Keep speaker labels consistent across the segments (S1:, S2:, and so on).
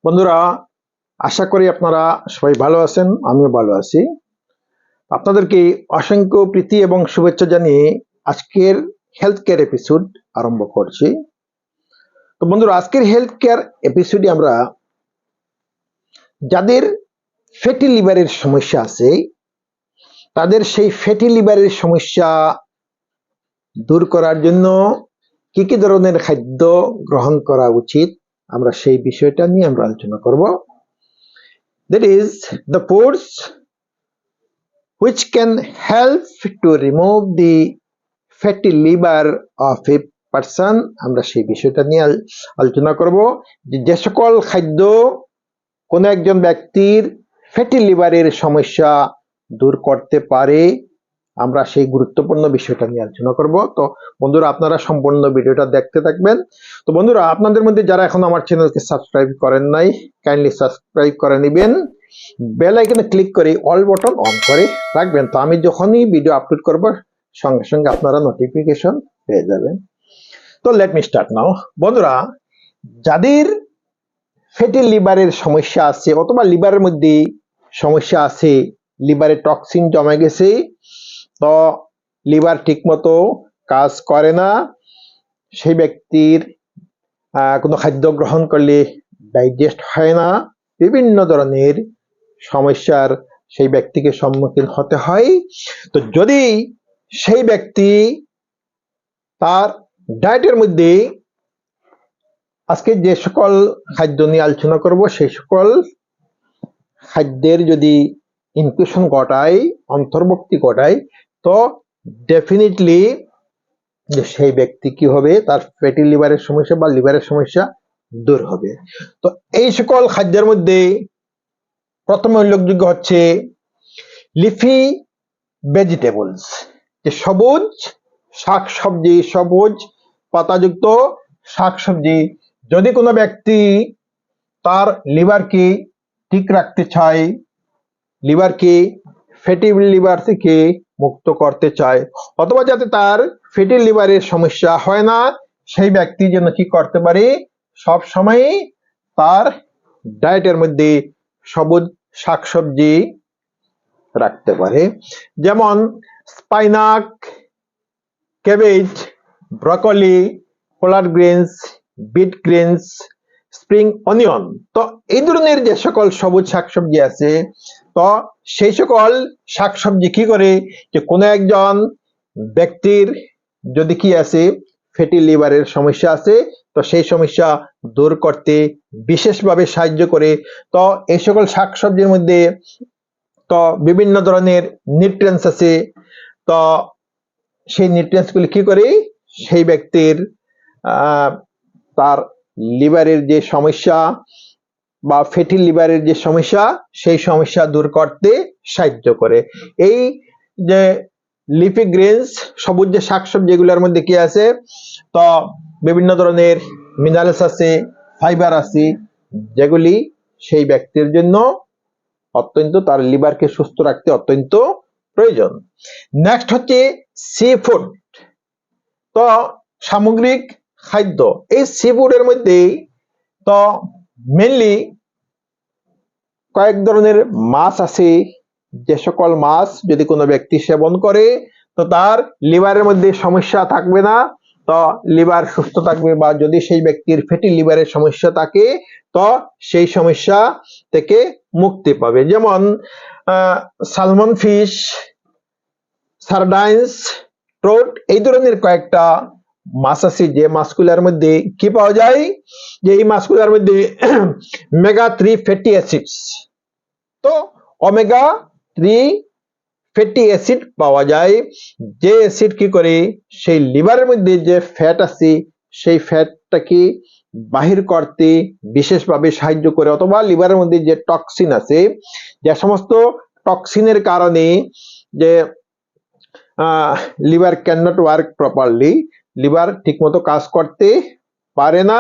S1: বন্ধুরা, আশা করি আপনারা সবাই ভালো আছেন। আমিও ভালো আছি। আপনাদেরকে অসংখ্য প্রীতি এবং শুভেচ্ছা জানিয়ে আজকের হেলথ কেয়ার এপিসোড আরম্ভ করছি। তো বন্ধুরা, আজকের হেলথ কেয়ার এপিসোডে আমরা যাদের ফ্যাটি লিভারের সমস্যা আছে তাদের সেই ফ্যাটি লিভারের সমস্যা দূর করার জন্য কি কি ধরনের খাদ্য গ্রহণ করা উচিত, আমরা সেই বিষয়টা নিয়ে আমরা আলোচনা করব। That is the foods which can help to remove the fatty liver of a person. আমরা সেই বিষয়টা নিয়ে আলোচনা করব যে সকল খাদ্য কোন একজন ব্যক্তির ফ্যাটি লিভারের সমস্যা দূর করতে পারে, আমরা সেই গুরুত্বপূর্ণ বিষয়টা নিয়ে আলোচনা করব। তো বন্ধুরা, আপনারা সম্পূর্ণ ভিডিওটা দেখতে থাকবেন। তো বন্ধুরা, আপনাদের মধ্যে যারা এখন আমার চ্যানেলকে সাবস্ক্রাইব করেন নাই, কাইন্ডলি সাবস্ক্রাইব করে নেবেন, বেল আইকনে ক্লিক করে অল বাটন অন করে রাখবেন। তো আমি যখনই ভিডিও আপলোড করব সঙ্গে সঙ্গে আপনারা নোটিফিকেশন পেয়ে যাবেন। তো লেট মি স্টার্ট নাও। বন্ধুরা, যাদের ফ্যাটি লিভারের সমস্যা আছে অথবা লিভারের মধ্যে সমস্যা আছে, লিভারে টক্সিন জমে গেছে, তো লিভার ঠিকমতো কাজ করে না, সেই ব্যক্তির কোনো খাদ্য গ্রহণ করলে ডাইজেস্ট হয় না, বিভিন্ন ধরনের সমস্যার সেই ব্যক্তিকে সম্মুখীন হতে হয়। তো যদি সেই ব্যক্তি তার ডায়েটের মধ্যে আজকে যে সকল খাদ্য নিয়ে আলোচনা করব সেই সকল খাদ্যের যদি ইনক্লুশন ঘটায়, অন্তর্ভুক্তি ঘটায়, তো ডেফিনেটলি সেই ব্যক্তি কি হবে, তার ফ্যাটি লিভারের সমস্যা বা লিভারের সমস্যা দূর হবে। তো এই সকল খাদ্যের মধ্যে প্রথমে উল্লেখযোগ্য হচ্ছে লিফি ভেজিটেবলস, যে সবুজ শাকসবজি, সবুজ পাতাযুক্ত শাকসবজি। যদি কোনো ব্যক্তি তার লিভারকে ঠিক রাখতে চায়, লিভারকে ফ্যাটি লিভার থেকে মুক্ত করতে চায়, অথবা যাতে তার ফ্যাটি লিভারের সমস্যা হয় না, সেই ব্যক্তি যেন কি করতে পারে, সব সময় তার ডায়েটের মধ্যে সবুজ শাকসবজি রাখতে পারে। যেমন spinach, cabbage, broccoli, collard greens, beet greens, spring onion. তো এই ধরনের যে সকল সবুজ শাকসবজি আছে, তো সেই সকল শাকসবজি কি করে, যে কোনো একজন ব্যক্তির যদি কি আছে, ফ্যাটি লিভারের সমস্যা আছে, তো সেই সমস্যা দূর করতে বিশেষভাবে সাহায্য করে। তো এই সকল শাকসবজির মধ্যে তো বিভিন্ন ধরনের নিউট্রিয়েন্টস আছে, তো সেই নিউট্রিয়েন্টস গুলি কি করে সেই ব্যক্তির তার লিভারের যে সমস্যা বা ফ্যাটি লিভারের যে সমস্যা, সেই সমস্যা দূর করতে সাহায্য করে। এই যে লিফি গ্রিনস, সবুজ যে শাকসবজি, এগুলোর মধ্যে কি আছে, তো বিভিন্ন ধরনের মিনারেলস আছে, ফাইবার আছে, যেগুলি সেই ব্যক্তির জন্য অত্যন্ত, তার লিভারকে সুস্থ রাখতে অত্যন্ত প্রয়োজন। নেক্সট হচ্ছে সি ফুড, তো সামুদ্রিক খাদ্য। এই সি ফুডের মধ্যে তো মেনলি কয়েক ধরনের মাছ আছে, যে সকল মাছ যদি কোনো ব্যক্তি সেবন করে, তো তার লিভারের মধ্যে সমস্যা থাকবে না, তো লিভার সুস্থ থাকবে। বা যদি সেই ব্যক্তির ফ্যাটি লিভারের সমস্যা থাকে, তো সেই সমস্যা থেকে মুক্তি পাবে। যেমন সালমন ফিশ, সারডাইন্স, ট্রোট, এই ধরনের কয়েকটা মাছ আছে, যে মাছগুলোর মধ্যে কি পাওয়া যায়, যে এই মাছগুলোর মধ্যে মেগা 3 ফ্যাটি অ্যাসিডস, তো ওমেগা 3 ফ্যাটি অ্যাসিড পাওয়া যায়, যে অ্যাসিড কি করে সেই লিভারের মধ্যে যে ফ্যাট আছে সেই ফ্যাটটাকে বাহির করতে বিশেষভাবে সাহায্য করে। অথবা লিভারের মধ্যে যে টক্সিন আছে, যে সমস্ত টক্সিনের কারণে যে liver can not work properly, liver ঠিকমতো কাজ করতে পারে না,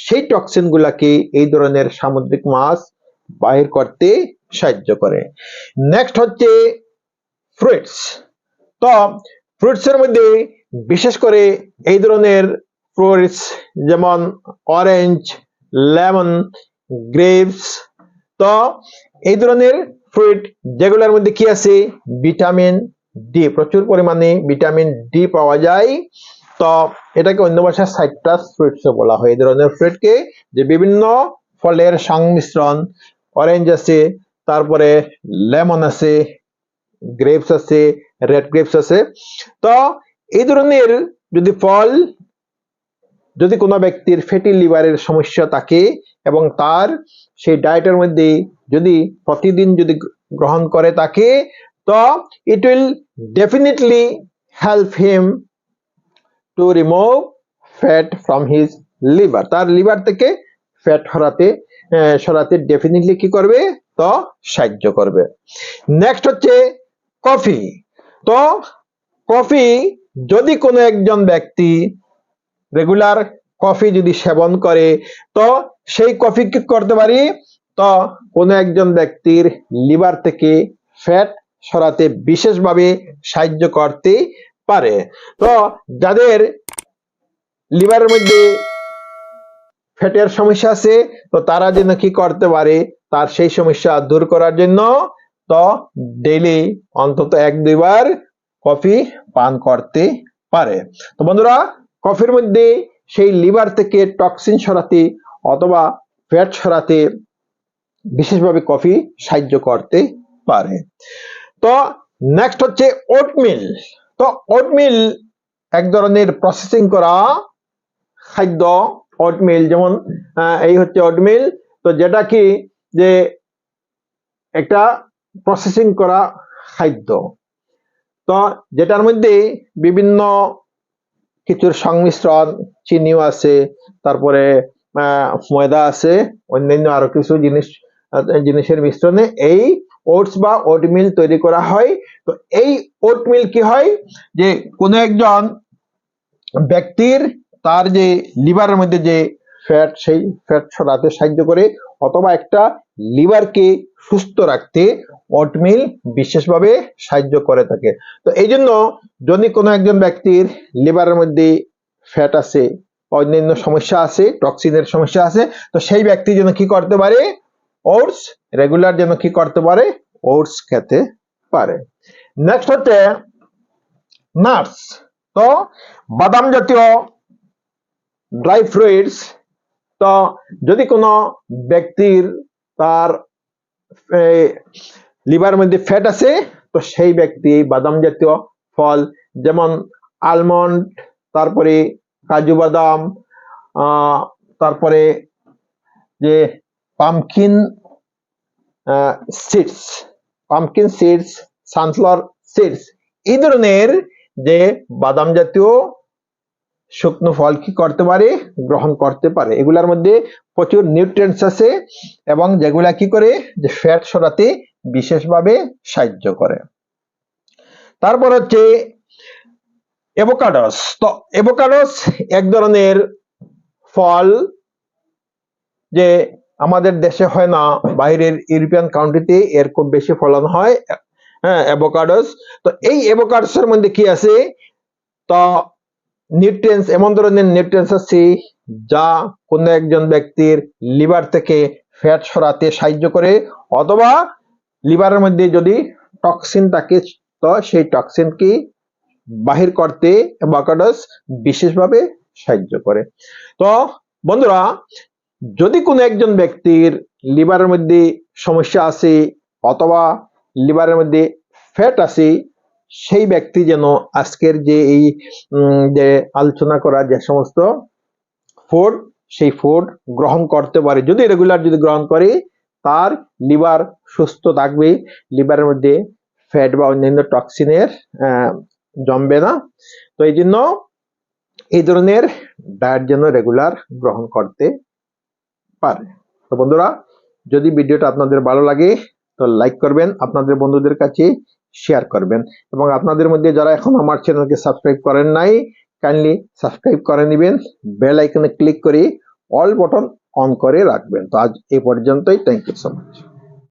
S1: সেই টক্সিন গুলাকে এই ধরনের সামুদ্রিক মাছ বাহির করতে সাহায্য করে। নেক্সট হচ্ছে ফ্রুটস, তো ফ্রুটস এর মধ্যে বিশেষ করে এই ধরনের ফ্রুটস যেমন অরেঞ্জ, লেমন, গ্রেপস। তো এই ধরনের ফ্রুট যেগুলোর মধ্যে কি আছে, ভিটামিন ডি, প্রচুর পরিমাণে ভিটামিন ডি পাওয়া যায়। তো এটাকে অন্য ভাষায় সাইট্রাস ফ্রুটস বলা হয়। এই ধরনের ফ্রুটকে, যে বিভিন্ন ফলের সংমিশ্রণ, অরেঞ্জ আছে, তারপরে লেমন আছে, গ্রেপস আছে, রেড গ্রেপস আছে। তো এই ধরনের যদি ফল, যদি কোনো ব্যক্তির ফ্যাটি লিভারের সমস্যা থাকে এবং তার সেই ডায়েটের মধ্যে যদি প্রতিদিন যদি গ্রহণ করে থাকে, তো it will definitely help him to remove fat from his liver. তার লিভার থেকে ফ্যাট সরাতে ডেফিনেটলি কি করবে, তো সাহায্য করবে। নেক্সট হচ্ছে কফি। তো কফি, যদি কোনো একজন ব্যক্তি রেগুলার কফি যদি সেবন করে, তো সেই কফি কি করতে পারি, তো কোনো একজন ব্যক্তির লিভার থেকে ফ্যাট সরাতে বিশেষভাবে সাহায্য করতে পারে। তো যাদের লিভারের মধ্যে ফ্যাটের সমস্যা আছে, তো তারা যেন কি করতে পারে, তার সেই সমস্যা দূর করার জন্য তো ডেইলি অন্তত 1-2 বার কফি পান করতে পারে। তো বন্ধুরা, কফির মধ্যে সেই লিভার থেকে টক্সিন সরাতে অথবা ফ্যাট সরাতে বিশেষভাবে কফি সাহায্য করতে পারে। তো নেক্সট হচ্ছে ওটমিল। তো ওটমিল এক ধরনের প্রসেসিং করা খাদ্য। ওটমিল যেমন এই হচ্ছে ওটমিল, তো যেটা কি, যে একটা প্রসেসিং করা খাদ্য, তো যেটার মধ্যে বিভিন্ন কিছুর সংমিশ্রণ, চিনিও আছে, তারপরে ময়দা আছে, অন্যান্য আরো কিছু জিনিসের মিশ্রণে এই ওটস বা ওটমিল তৈরি করা হয়। তো এই ওটমিল কি হয়, যে কোনো একজন ব্যক্তির তার যে লিভারের মধ্যে যে ফ্যাট, সেই ফ্যাট সরাতে সাহায্য করে, অথবা একটা লিভারকে সুস্থ রাখতে ওটমিল বিশেষভাবে সাহায্য করে থাকে। তো এই জন্য যদি কোনো একজন ব্যক্তির লিভারের মধ্যে ফ্যাট আছে, অন্যান্য সমস্যা আছে, টক্সিনের সমস্যা আছে, তো সেই ব্যক্তি যেন কি করতে পারে, ওটস রেগুলার যেন কি করতে পারে, ওটস খেতে পারে। নেক্সট হচ্ছে নাটস। তো বাদাম জাতীয় ড্রাই ফ্রুটস। তো যদি কোনো ব্যক্তির তার লিভার মধ্যে ফ্যাট আছে, তো সেই ব্যক্তি বাদাম জাতীয় ফল, যেমন আলমন্ড, তারপরে কাজু বাদাম, তারপরে যে পামকিন সিডস, সানফ্লাওয়ার সিডস, এই ধরনের যে বাদাম জাতীয় শুকনো ফল কি করতে পারে, গ্রহণ করতে পারে। এগুলার মধ্যে প্রচুর নিউট্রিয়েন্টস আছে এবং যেগুলা কি করে, যে ফ্যাট সরাতে বিশেষভাবে সাহায্য করে। তারপর হচ্ছে অ্যাভোকাডোস। তো অ্যাভোকাডোস এক ধরনের ফল, যে আমাদের দেশে হয় না, বাইরের ইউরোপিয়ান কান্ট্রিতে এর খুব বেশি ফলন হয়, হ্যাঁ, অ্যাভোকাডোস। তো এই অ্যাভোকাডোসের মধ্যে কি আছে, তো নিউট্রিয়েন্টস, এমন ধরনের নিউট্রিয়েন্টস আছে যা কোনো একজন ব্যক্তির লিভার থেকে ফ্যাট সরাতে সাহায্য করে, অথবা লিভারের মধ্যে যদি টক্সিন থাকে, তো সেই টক্সিন কি বাহির করতে অ্যাভোকাডোস বিশেষভাবে সাহায্য করে। তো বন্ধুরা, যদি কোনো একজন ব্যক্তির লিভারের মধ্যে সমস্যা আছে অথবা লিভারের মধ্যে ফ্যাট আছে, সেই ব্যক্তি যেন আজকের যে এই যে আলোচনা করা যে সমস্ত ফুড, সেই ফুড গ্রহণ করতে পারে। যদি রেগুলার যদি গ্রহণ করে, তার লিভার সুস্থ থাকবে, লিভারের মধ্যে ফ্যাট বা অন্যান্য টক্সিনের জমবে না। তো এই জন্য এই ধরনের ডায়েট যেন রেগুলার গ্রহণ করতে পারে। তো বন্ধুরা, যদি ভিডিওটা আপনাদের ভালো লাগে, তো লাইক করবেন, আপনাদের বন্ধুদের কাছে শেয়ার করবেন, এবং আপনাদের মধ্যে যারা এখন আমার চ্যানেলকে সাবস্ক্রাইব করেন নাই, কাইন্ডলি সাবস্ক্রাইব করে নেবেন, বেল আইকনে ক্লিক করে অল বাটন অন করে রাখবেন। তো আজ এই পর্যন্তই। Thank you so much.